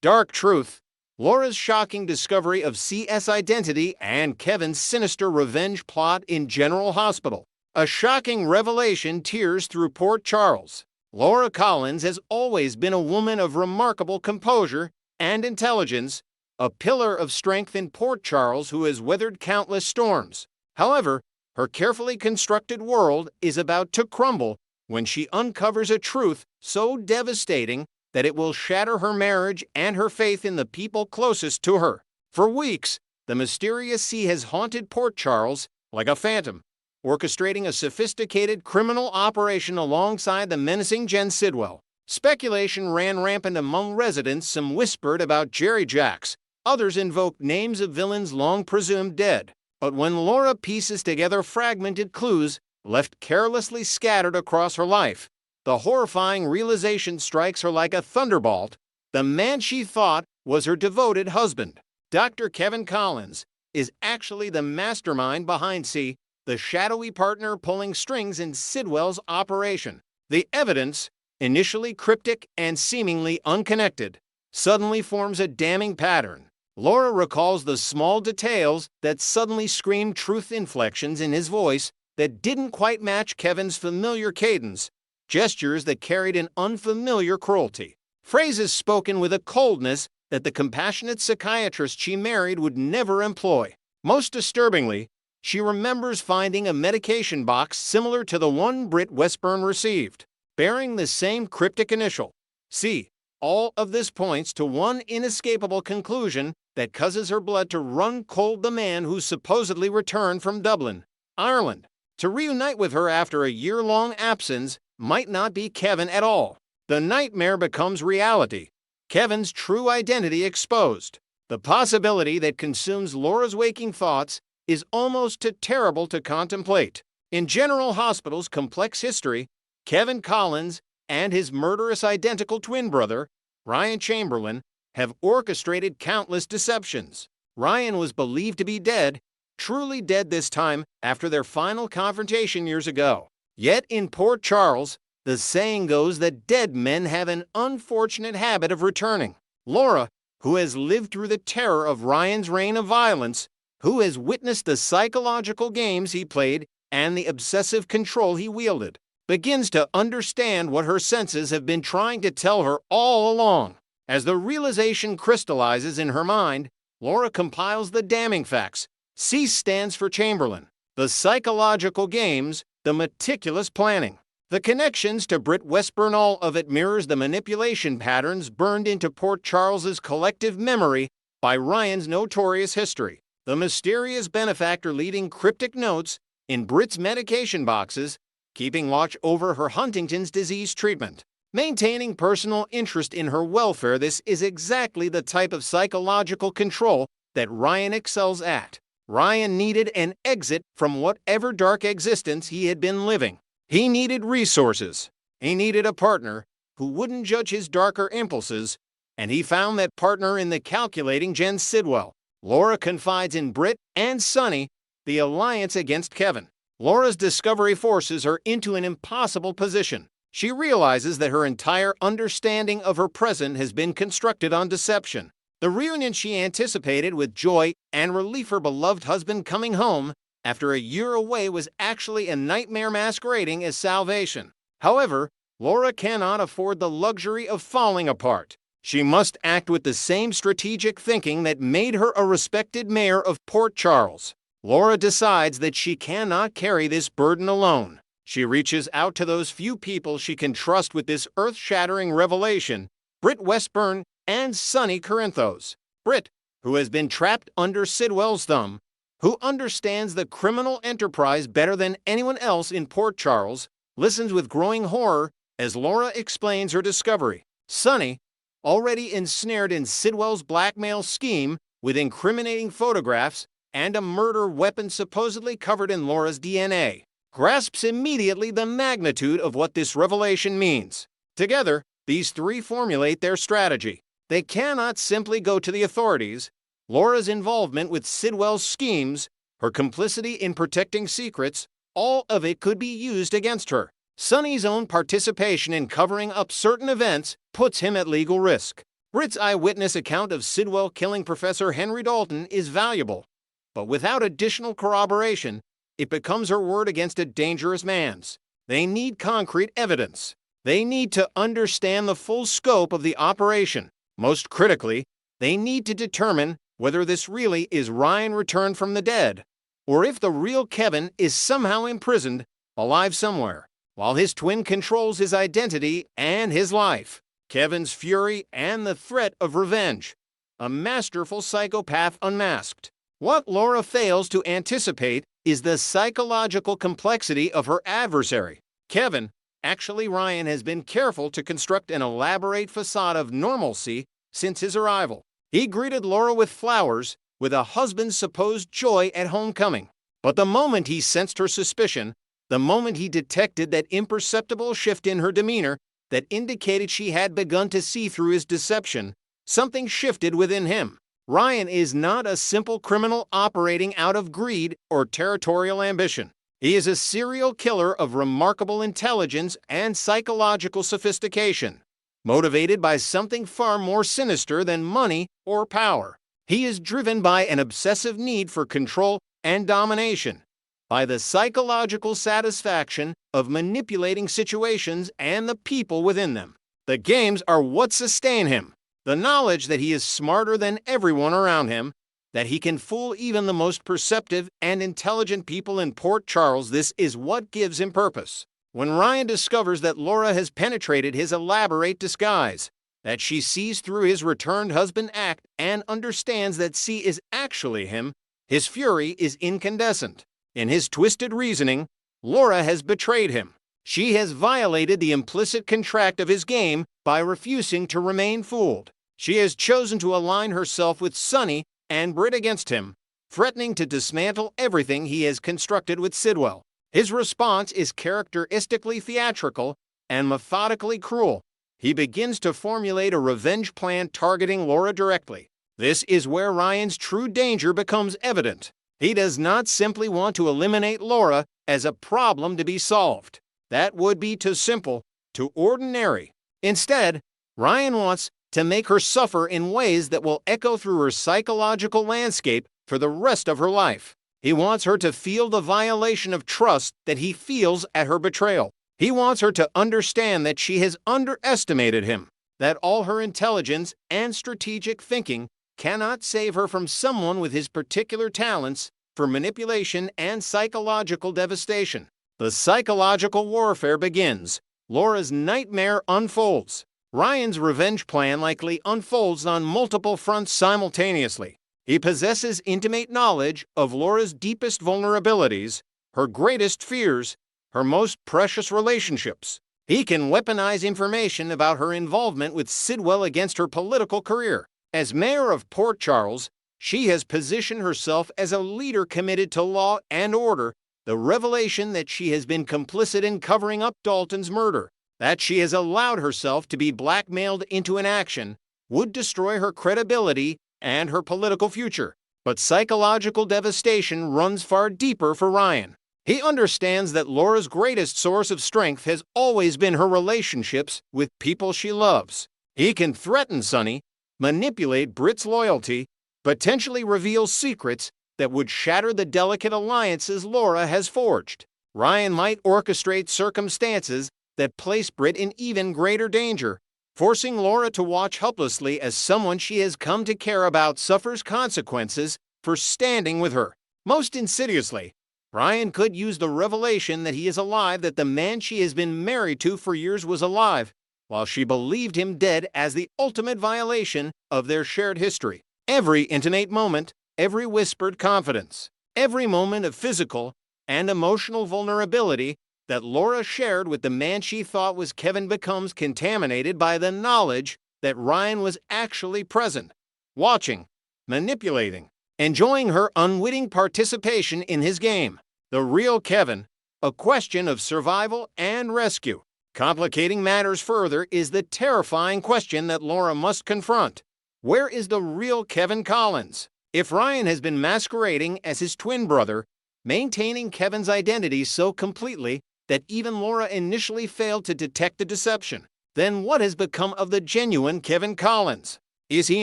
Dark Truth, Laura's shocking discovery of CS identity and Kevin's sinister revenge plot in General Hospital. A shocking revelation tears through Port Charles. Laura Collins has always been a woman of remarkable composure and intelligence, a pillar of strength in Port Charles who has weathered countless storms. However, her carefully constructed world is about to crumble when she uncovers a truth so devastating that it will shatter her marriage and her faith in the people closest to her. For weeks, the mysterious sea has haunted Port Charles like a phantom, orchestrating a sophisticated criminal operation alongside the menacing Jen Sidwell. Speculation ran rampant among residents. Some whispered about Jerry Jacks, others invoked names of villains long presumed dead. But when Laura pieces together fragmented clues left carelessly scattered across her life, the horrifying realization strikes her like a thunderbolt. The man she thought was her devoted husband, Dr. Kevin Collins, is actually the mastermind behind C, the shadowy partner pulling strings in Sidwell's operation. The evidence, initially cryptic and seemingly unconnected, suddenly forms a damning pattern. Laura recalls the small details that suddenly screamed truth, inflections in his voice that didn't quite match Kevin's familiar cadence, gestures that carried an unfamiliar cruelty, phrases spoken with a coldness that the compassionate psychiatrist she married would never employ. Most disturbingly, she remembers finding a medication box similar to the one Britt Westburn received, bearing the same cryptic initial, C. All of this points to one inescapable conclusion that causes her blood to run cold: the man who supposedly returned from Dublin, Ireland, to reunite with her after a year-long absence might not be Kevin at all. The nightmare becomes reality, Kevin's true identity exposed. The possibility that consumes Laura's waking thoughts is almost too terrible to contemplate. In General Hospital's complex history, Kevin Collins and his murderous identical twin brother, Ryan Chamberlain, have orchestrated countless deceptions. Ryan was believed to be dead, truly dead this time after their final confrontation years ago. Yet in Port Charles, the saying goes that dead men have an unfortunate habit of returning. Laura, who has lived through the terror of Ryan's reign of violence, who has witnessed the psychological games he played and the obsessive control he wielded, begins to understand what her senses have been trying to tell her all along. As the realization crystallizes in her mind, Laura compiles the damning facts. C stands for Chamberlain, the psychological games, the meticulous planning. The connections to Britt Westburn, all of it mirrors the manipulation patterns burned into Port Charles's collective memory by Ryan's notorious history. The mysterious benefactor leaving cryptic notes in Britt's medication boxes, keeping watch over her Huntington's disease treatment, maintaining personal interest in her welfare. This is exactly the type of psychological control that Ryan excels at. Ryan needed an exit from whatever dark existence he had been living. He needed resources. He needed a partner who wouldn't judge his darker impulses, and he found that partner in the calculating Jen Sidwell. Laura confides in Britt and Sonny, the alliance against Kevin. Laura's discovery forces her into an impossible position. She realizes that her entire understanding of her present has been constructed on deception. The reunion she anticipated with joy and relief, her beloved husband coming home after a year away, was actually a nightmare masquerading as salvation. However, Laura cannot afford the luxury of falling apart. She must act with the same strategic thinking that made her a respected mayor of Port Charles. Laura decides that she cannot carry this burden alone. She reaches out to those few people she can trust with this earth-shattering revelation: Britt Westburn and Sonny Corinthos. Britt, who has been trapped under Sidwell's thumb, who understands the criminal enterprise better than anyone else in Port Charles, listens with growing horror as Laura explains her discovery. Sonny, already ensnared in Sidwell's blackmail scheme with incriminating photographs and a murder weapon supposedly covered in Laura's DNA, grasps immediately the magnitude of what this revelation means. Together, these three formulate their strategy. They cannot simply go to the authorities. Laura's involvement with Sidwell's schemes, her complicity in protecting secrets, all of it could be used against her. Sonny's own participation in covering up certain events puts him at legal risk. Britt's eyewitness account of Sidwell killing Professor Henry Dalton is valuable, but without additional corroboration, it becomes her word against a dangerous man's. They need concrete evidence. They need to understand the full scope of the operation. Most critically, they need to determine whether this really is Ryan returned from the dead, or if the real Kevin is somehow imprisoned, alive somewhere, while his twin controls his identity and his life. Kevin's fury and the threat of revenge. A masterful psychopath unmasked. What Laura fails to anticipate is the psychological complexity of her adversary. Kevin, actually Ryan, has been careful to construct an elaborate facade of normalcy since his arrival. He greeted Laura with flowers, with a husband's supposed joy at homecoming. But the moment he sensed her suspicion, the moment he detected that imperceptible shift in her demeanor that indicated she had begun to see through his deception, something shifted within him. Ryan is not a simple criminal operating out of greed or territorial ambition. He is a serial killer of remarkable intelligence and psychological sophistication, motivated by something far more sinister than money or power. He is driven by an obsessive need for control and domination, by the psychological satisfaction of manipulating situations and the people within them. The games are what sustain him. The knowledge that he is smarter than everyone around him, that he can fool even the most perceptive and intelligent people in Port Charles, this is what gives him purpose. When Ryan discovers that Laura has penetrated his elaborate disguise, that she sees through his returned husband act and understands that she is actually him, his fury is incandescent. In his twisted reasoning, Laura has betrayed him. She has violated the implicit contract of his game by refusing to remain fooled. She has chosen to align herself with Sonny and Britt against him, threatening to dismantle everything he has constructed with Sidwell. His response is characteristically theatrical and methodically cruel. He begins to formulate a revenge plan targeting Laura directly. This is where Ryan's true danger becomes evident. He does not simply want to eliminate Laura as a problem to be solved. That would be too simple, too ordinary. Instead, Ryan wants to make her suffer in ways that will echo through her psychological landscape for the rest of her life. He wants her to feel the violation of trust that he feels at her betrayal. He wants her to understand that she has underestimated him, that all her intelligence and strategic thinking cannot save her from someone with his particular talents for manipulation and psychological devastation. The psychological warfare begins. Laura's nightmare unfolds. Ryan's revenge plan likely unfolds on multiple fronts simultaneously. He possesses intimate knowledge of Laura's deepest vulnerabilities, her greatest fears, her most precious relationships. He can weaponize information about her involvement with Sidwell against her political career. As mayor of Port Charles, she has positioned herself as a leader committed to law and order. The revelation that she has been complicit in covering up Dalton's murder, that she has allowed herself to be blackmailed into an action, would destroy her credibility and her political future. But psychological devastation runs far deeper for Ryan. He understands that Laura's greatest source of strength has always been her relationships with people she loves. He can threaten Sonny, manipulate Britt's loyalty, potentially reveal secrets that would shatter the delicate alliances Laura has forged. Ryan might orchestrate circumstances that place Britt in even greater danger, forcing Laura to watch helplessly as someone she has come to care about suffers consequences for standing with her. Most insidiously, Ryan could use the revelation that he is alive, that the man she has been married to for years was alive, while she believed him dead, as the ultimate violation of their shared history. Every intimate moment, every whispered confidence, every moment of physical and emotional vulnerability that Laura shared with the man she thought was Kevin becomes contaminated by the knowledge that Ryan was actually present, watching, manipulating, enjoying her unwitting participation in his game. The real Kevin, a question of survival and rescue. Complicating matters further is the terrifying question that Laura must confront. Where is the real Kevin Collins? If Ryan has been masquerading as his twin brother, maintaining Kevin's identity so completely that even Laura initially failed to detect the deception, Then what has become of the genuine Kevin Collins? Is he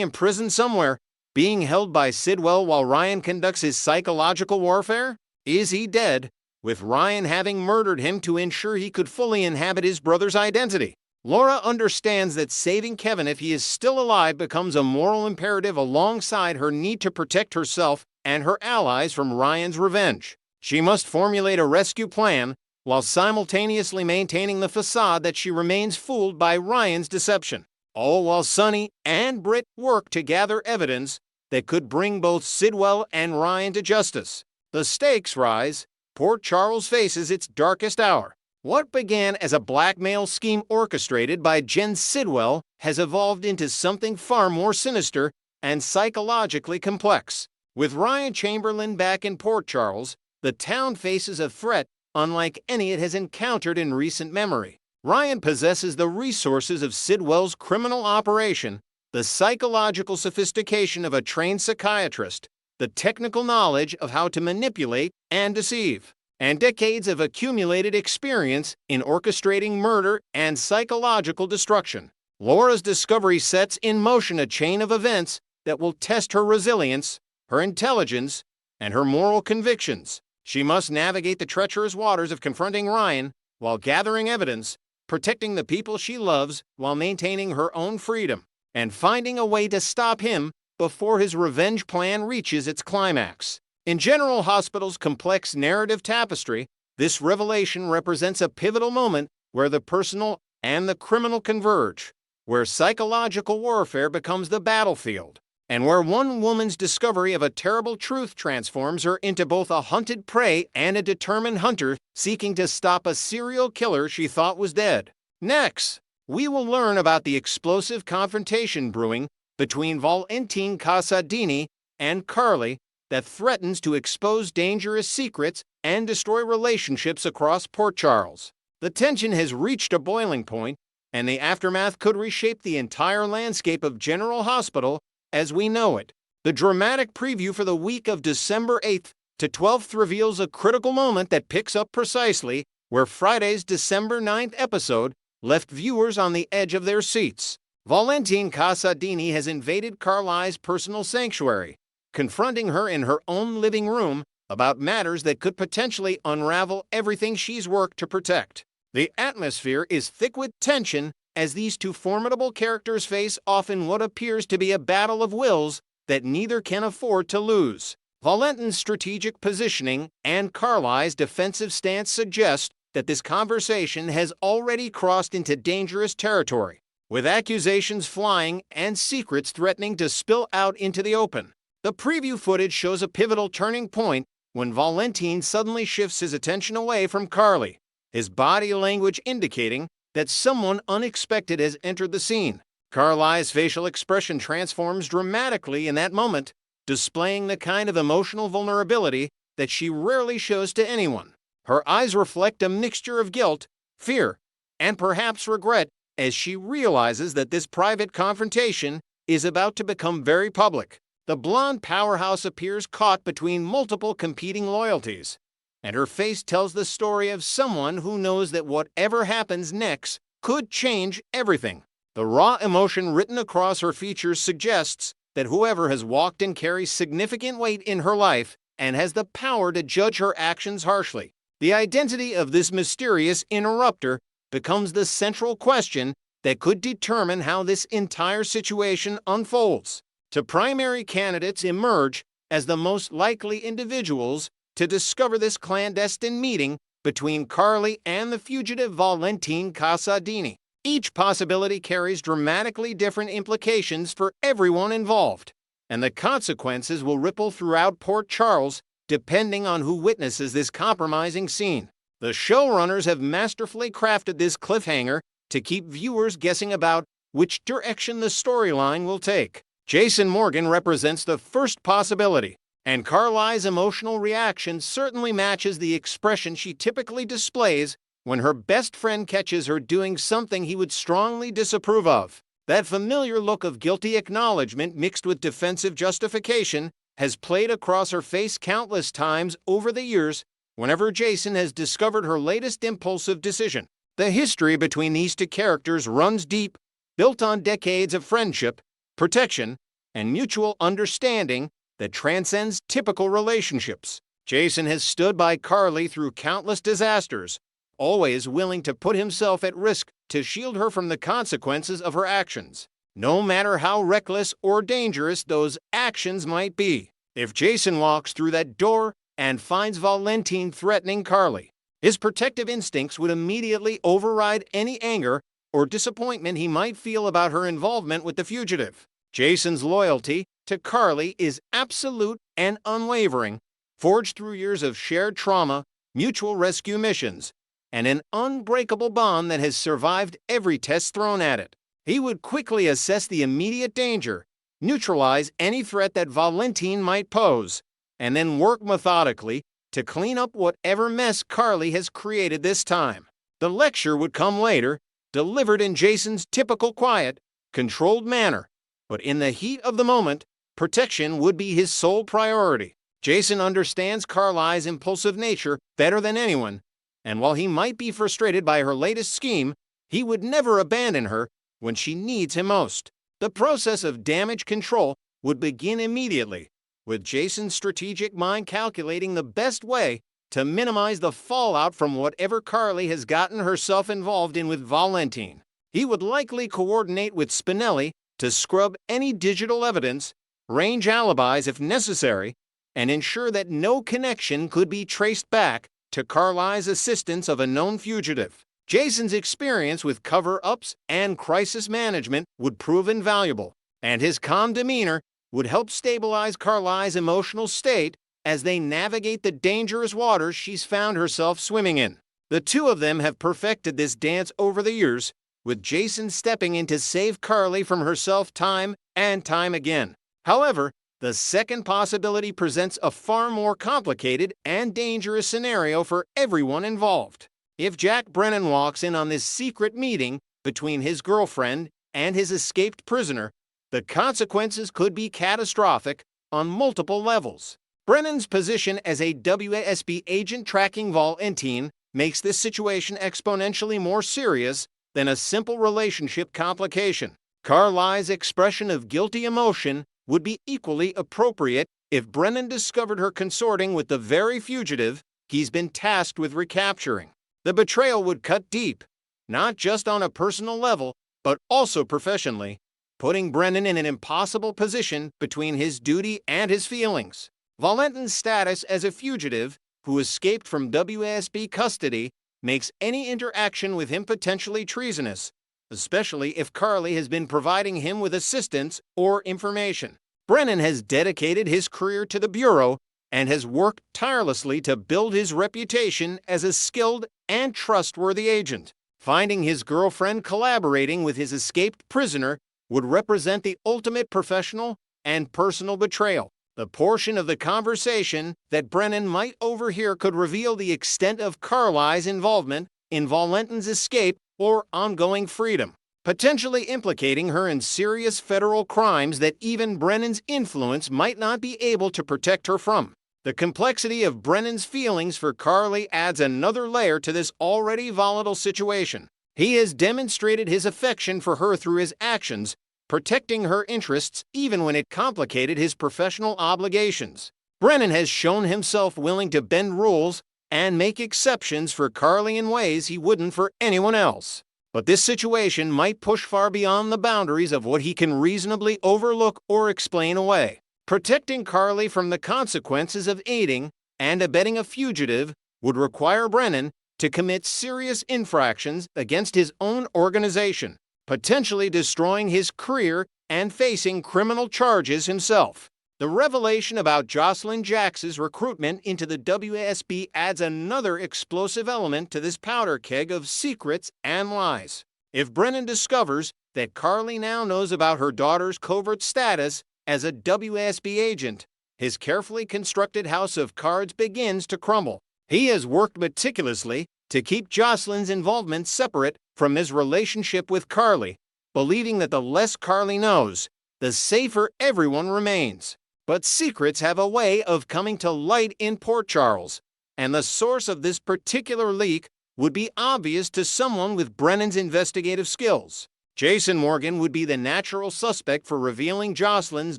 imprisoned somewhere, being held by Sidwell while Ryan conducts his psychological warfare? Is he dead, with Ryan having murdered him to ensure he could fully inhabit his brother's identity? Laura understands that saving Kevin if he is still alive becomes a moral imperative alongside her need to protect herself and her allies from Ryan's revenge. She must formulate a rescue plan while simultaneously maintaining the facade that she remains fooled by Ryan's deception. All while Sonny and Britt work to gather evidence that could bring both Sidwell and Ryan to justice. The stakes rise. Port Charles faces its darkest hour. What began as a blackmail scheme orchestrated by Jen Sidwell has evolved into something far more sinister and psychologically complex. With Ryan Chamberlain back in Port Charles, the town faces a threat unlike any it has encountered in recent memory. Ryan possesses the resources of Sidwell's criminal operation, the psychological sophistication of a trained psychiatrist, the technical knowledge of how to manipulate and deceive, and decades of accumulated experience in orchestrating murder and psychological destruction. Laura's discovery sets in motion a chain of events that will test her resilience, her intelligence, and her moral convictions. She must navigate the treacherous waters of confronting Ryan while gathering evidence, protecting the people she loves while maintaining her own freedom, and finding a way to stop him before his revenge plan reaches its climax. In General Hospital's complex narrative tapestry, this revelation represents a pivotal moment where the personal and the criminal converge, where psychological warfare becomes the battlefield, and where one woman's discovery of a terrible truth transforms her into both a hunted prey and a determined hunter seeking to stop a serial killer she thought was dead. Next, we will learn about the explosive confrontation brewing between Valentin Casadini and Carly that threatens to expose dangerous secrets and destroy relationships across Port Charles. The tension has reached a boiling point, and the aftermath could reshape the entire landscape of General Hospital as we know it. The dramatic preview for the week of December 8th to 12th reveals a critical moment that picks up precisely where Friday's December 9th episode left viewers on the edge of their seats. Valentin Casadini has invaded Carly's personal sanctuary, confronting her in her own living room about matters that could potentially unravel everything she's worked to protect. The atmosphere is thick with tension as these two formidable characters face often what appears to be a battle of wills that neither can afford to lose. Valentin's strategic positioning and Carly's defensive stance suggest that this conversation has already crossed into dangerous territory, with accusations flying and secrets threatening to spill out into the open. The preview footage shows a pivotal turning point when Valentin suddenly shifts his attention away from Carly, his body language indicating that someone unexpected has entered the scene. Carly's facial expression transforms dramatically in that moment, displaying the kind of emotional vulnerability that she rarely shows to anyone. Her eyes reflect a mixture of guilt, fear, and perhaps regret as she realizes that this private confrontation is about to become very public. The blonde powerhouse appears caught between multiple competing loyalties, and her face tells the story of someone who knows that whatever happens next could change everything. The raw emotion written across her features suggests that whoever has walked and carries significant weight in her life and has the power to judge her actions harshly. The identity of this mysterious interrupter becomes the central question that could determine how this entire situation unfolds. Two primary candidates emerge as the most likely individuals to discover this clandestine meeting between Carly and the fugitive Valentin Casadini. Each possibility carries dramatically different implications for everyone involved, and the consequences will ripple throughout Port Charles depending on who witnesses this compromising scene. The showrunners have masterfully crafted this cliffhanger to keep viewers guessing about which direction the storyline will take. Jason Morgan represents the first possibility, and Carly's emotional reaction certainly matches the expression she typically displays when her best friend catches her doing something he would strongly disapprove of. That familiar look of guilty acknowledgement mixed with defensive justification has played across her face countless times over the years whenever Jason has discovered her latest impulsive decision. The history between these two characters runs deep, built on decades of friendship, protection, and mutual understanding that transcends typical relationships. Jason has stood by Carly through countless disasters, always willing to put himself at risk to shield her from the consequences of her actions, no matter how reckless or dangerous those actions might be. If Jason walks through that door and finds Valentin threatening Carly, his protective instincts would immediately override any anger or disappointment he might feel about her involvement with the fugitive. Jason's loyalty to Carly is absolute and unwavering, forged through years of shared trauma, mutual rescue missions, and an unbreakable bond that has survived every test thrown at it. He would quickly assess the immediate danger, neutralize any threat that Valentin might pose, and then work methodically to clean up whatever mess Carly has created this time. The lecture would come later, delivered in Jason's typical quiet, controlled manner, but in the heat of the moment, protection would be his sole priority. Jason understands Carly's impulsive nature better than anyone, and while he might be frustrated by her latest scheme, he would never abandon her when she needs him most. The process of damage control would begin immediately, with Jason's strategic mind calculating the best way to minimize the fallout from whatever Carly has gotten herself involved in with Valentin. He would likely coordinate with Spinelli to scrub any digital evidence, range alibis if necessary, and ensure that no connection could be traced back to Carly's assistance of a known fugitive. Jason's experience with cover-ups and crisis management would prove invaluable, and his calm demeanor would help stabilize Carly's emotional state as they navigate the dangerous waters she's found herself swimming in. The two of them have perfected this dance over the years, with Jason stepping in to save Carly from herself time and time again. However, the second possibility presents a far more complicated and dangerous scenario for everyone involved. If Jack Brennan walks in on this secret meeting between his girlfriend and his escaped prisoner, the consequences could be catastrophic on multiple levels. Brennan's position as a WASB agent tracking Valentin makes this situation exponentially more serious than a simple relationship complication. Carly's expression of guilty emotion would be equally appropriate if Brennan discovered her consorting with the very fugitive he's been tasked with recapturing. The betrayal would cut deep, not just on a personal level, but also professionally, putting Brennan in an impossible position between his duty and his feelings. Valentin's status as a fugitive who escaped from WASB custody makes any interaction with him potentially treasonous, especially if Carly has been providing him with assistance or information. Brennan has dedicated his career to the Bureau and has worked tirelessly to build his reputation as a skilled and trustworthy agent. Finding his girlfriend collaborating with his escaped prisoner would represent the ultimate professional and personal betrayal. The portion of the conversation that Brennan might overhear could reveal the extent of Carly's involvement in Valentin's escape or ongoing freedom, potentially implicating her in serious federal crimes that even Brennan's influence might not be able to protect her from. The complexity of Brennan's feelings for Carly adds another layer to this already volatile situation. He has demonstrated his affection for her through his actions, protecting her interests even when it complicated his professional obligations. Brennan has shown himself willing to bend rules and make exceptions for Carly in ways he wouldn't for anyone else. But this situation might push far beyond the boundaries of what he can reasonably overlook or explain away. Protecting Carly from the consequences of aiding and abetting a fugitive would require Brennan to commit serious infractions against his own organization, potentially destroying his career and facing criminal charges himself. The revelation about Jocelyn Jax's recruitment into the WASB adds another explosive element to this powder keg of secrets and lies. If Brennan discovers that Carly now knows about her daughter's covert status as a WASB agent, his carefully constructed house of cards begins to crumble. He has worked meticulously to keep Jocelyn's involvement separate from his relationship with Carly, believing that the less Carly knows, the safer everyone remains. But secrets have a way of coming to light in Port Charles, and the source of this particular leak would be obvious to someone with Brennan's investigative skills. Jason Morgan would be the natural suspect for revealing Jocelyn's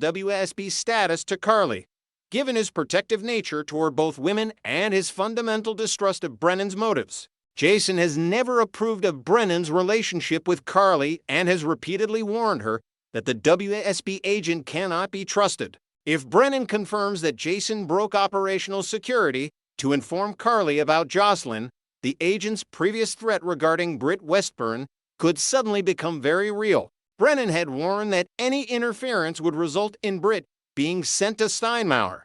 WSB status to Carly, given his protective nature toward both women and his fundamental distrust of Brennan's motives. Jason has never approved of Brennan's relationship with Carly and has repeatedly warned her that the WSB agent cannot be trusted. If Brennan confirms that Jason broke operational security to inform Carly about Jocelyn, the agent's previous threat regarding Britt Westburn could suddenly become very real. Brennan had warned that any interference would result in Britt being sent to Steinmauer,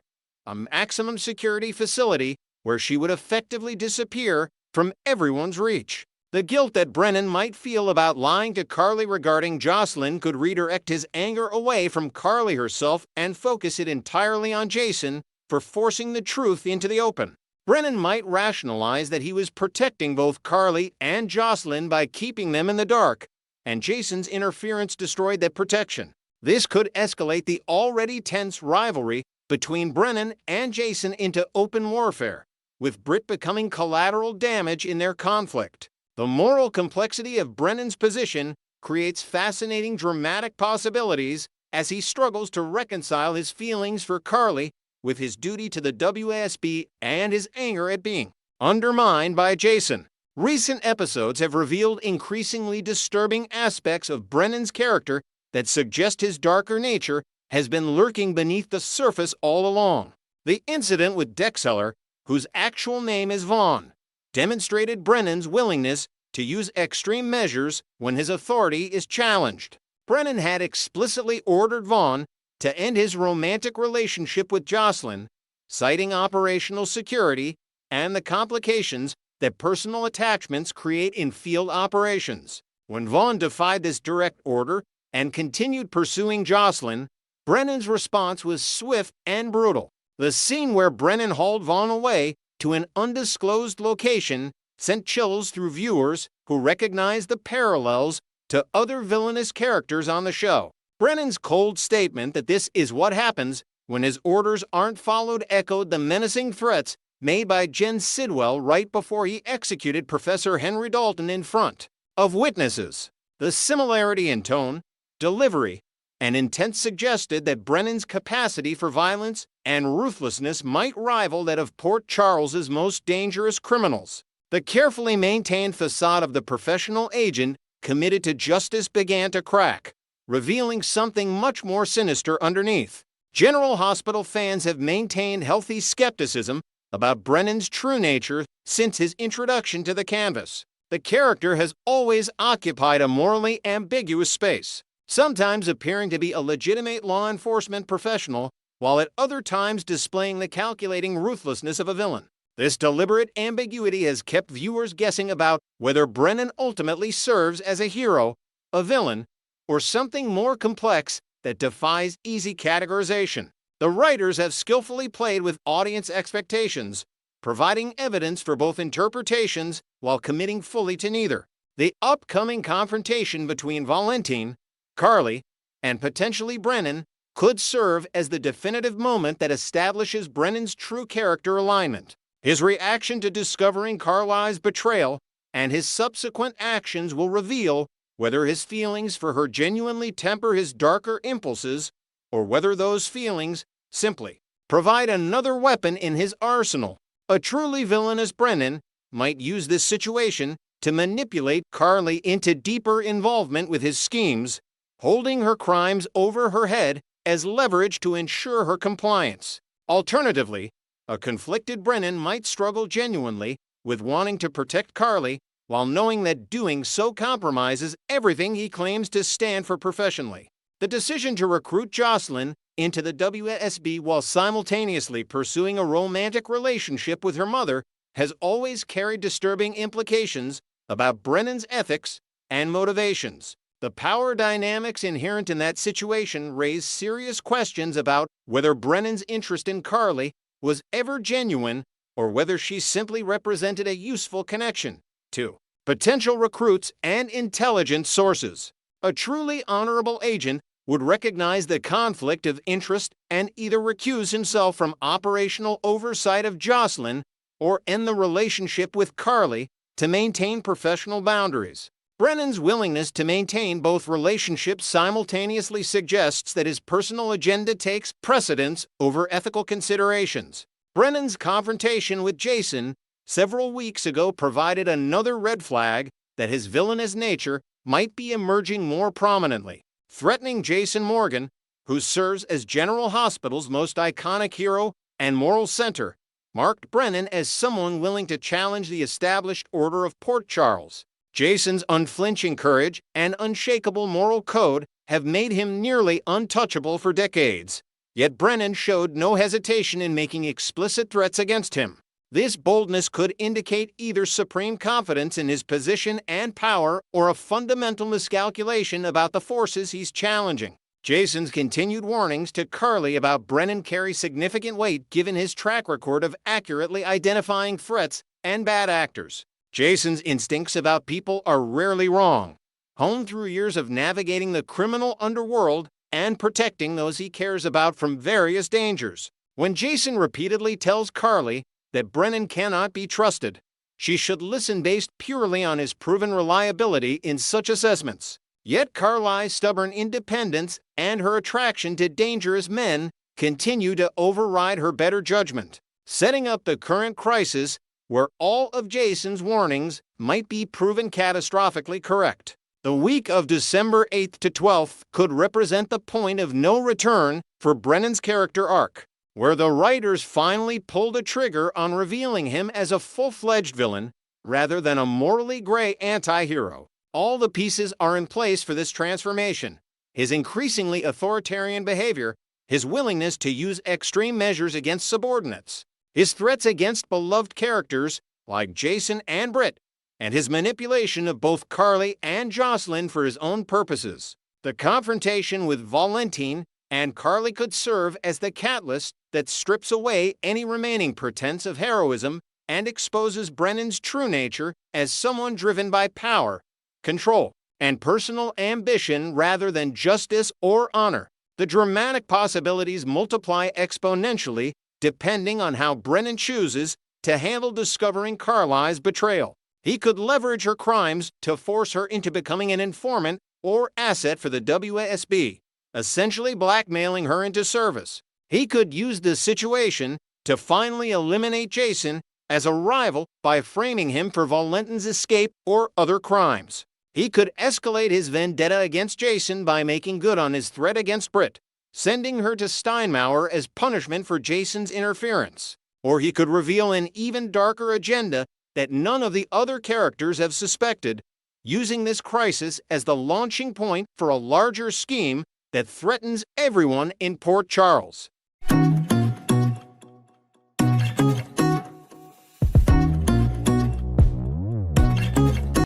a maximum security facility where she would effectively disappear from everyone's reach. The guilt that Brennan might feel about lying to Carly regarding Jocelyn could redirect his anger away from Carly herself and focus it entirely on Jason for forcing the truth into the open. Brennan might rationalize that he was protecting both Carly and Jocelyn by keeping them in the dark, and Jason's interference destroyed that protection. This could escalate the already tense rivalry between Brennan and Jason into open warfare, with Britt becoming collateral damage in their conflict. The moral complexity of Brennan's position creates fascinating dramatic possibilities as he struggles to reconcile his feelings for Carly with his duty to the WSB and his anger at being undermined by Jason. Recent episodes have revealed increasingly disturbing aspects of Brennan's character that suggest his darker nature has been lurking beneath the surface all along. The incident with Dexeller, whose actual name is Vaughn, demonstrated Brennan's willingness to use extreme measures when his authority is challenged. Brennan had explicitly ordered Vaughn to end his romantic relationship with Jocelyn, citing operational security and the complications that personal attachments create in field operations. When Vaughn defied this direct order and continued pursuing Jocelyn, Brennan's response was swift and brutal. The scene where Brennan hauled Vaughn away to an undisclosed location sent chills through viewers who recognized the parallels to other villainous characters on the show. Brennan's cold statement that this is what happens when his orders aren't followed echoed the menacing threats made by Jen Sidwell right before he executed Professor Henry Dalton in front of witnesses. The similarity in tone, delivery, and intent suggested that Brennan's capacity for violence and ruthlessness might rival that of Port Charles's most dangerous criminals. The carefully maintained facade of the professional agent committed to justice began to crack, revealing something much more sinister underneath. General Hospital fans have maintained healthy skepticism about Brennan's true nature since his introduction to the canvas. The character has always occupied a morally ambiguous space, sometimes appearing to be a legitimate law enforcement professional, while at other times displaying the calculating ruthlessness of a villain. This deliberate ambiguity has kept viewers guessing about whether Brennan ultimately serves as a hero, a villain, or something more complex that defies easy categorization. The writers have skillfully played with audience expectations, providing evidence for both interpretations while committing fully to neither. The upcoming confrontation between Valentin, Carly, and potentially Brennan could serve as the definitive moment that establishes Brennan's true character alignment. His reaction to discovering Carly's betrayal and his subsequent actions will reveal whether his feelings for her genuinely temper his darker impulses or whether those feelings simply provide another weapon in his arsenal. A truly villainous Brennan might use this situation to manipulate Carly into deeper involvement with his schemes, holding her crimes over her head as leverage to ensure her compliance. Alternatively, a conflicted Brennan might struggle genuinely with wanting to protect Carly while knowing that doing so compromises everything he claims to stand for professionally. The decision to recruit Jocelyn into the WSB while simultaneously pursuing a romantic relationship with her mother has always carried disturbing implications about Brennan's ethics and motivations. The power dynamics inherent in that situation raise serious questions about whether Brennan's interest in Carly was ever genuine or whether she simply represented a useful connection to potential recruits and intelligence sources. A truly honorable agent would recognize the conflict of interest and either recuse himself from operational oversight of Jocelyn or end the relationship with Carly to maintain professional boundaries. Brennan's willingness to maintain both relationships simultaneously suggests that his personal agenda takes precedence over ethical considerations. Brennan's confrontation with Jason several weeks ago provided another red flag that his villainous nature might be emerging more prominently. Threatening Jason Morgan, who serves as General Hospital's most iconic hero and moral center, marked Brennan as someone willing to challenge the established order of Port Charles. Jason's unflinching courage and unshakable moral code have made him nearly untouchable for decades. Yet Brennan showed no hesitation in making explicit threats against him. This boldness could indicate either supreme confidence in his position and power or a fundamental miscalculation about the forces he's challenging. Jason's continued warnings to Carly about Brennan carry significant weight given his track record of accurately identifying threats and bad actors. Jason's instincts about people are rarely wrong, honed through years of navigating the criminal underworld and protecting those he cares about from various dangers. When Jason repeatedly tells Carly that Brennan cannot be trusted, she should listen based purely on his proven reliability in such assessments. Yet Carly's stubborn independence and her attraction to dangerous men continue to override her better judgment, setting up the current crisis where all of Jason's warnings might be proven catastrophically correct. The week of December 8th to 12th could represent the point of no return for Brennan's character arc, where the writers finally pulled a trigger on revealing him as a full-fledged villain rather than a morally gray anti-hero. All the pieces are in place for this transformation. His increasingly authoritarian behavior, his willingness to use extreme measures against subordinates, his threats against beloved characters like Jason and Britt, and his manipulation of both Carly and Jocelyn for his own purposes. The confrontation with Valentin and Carly could serve as the catalyst that strips away any remaining pretense of heroism and exposes Brennan's true nature as someone driven by power, control, and personal ambition rather than justice or honor. The dramatic possibilities multiply exponentially depending on how Brennan chooses to handle discovering Carly's betrayal. He could leverage her crimes to force her into becoming an informant or asset for the WASB, essentially blackmailing her into service. He could use this situation to finally eliminate Jason as a rival by framing him for Valentin's escape or other crimes. He could escalate his vendetta against Jason by making good on his threat against Britt, sending her to Steinmauer as punishment for Jason's interference. Or he could reveal an even darker agenda that none of the other characters have suspected, using this crisis as the launching point for a larger scheme that threatens everyone in Port Charles.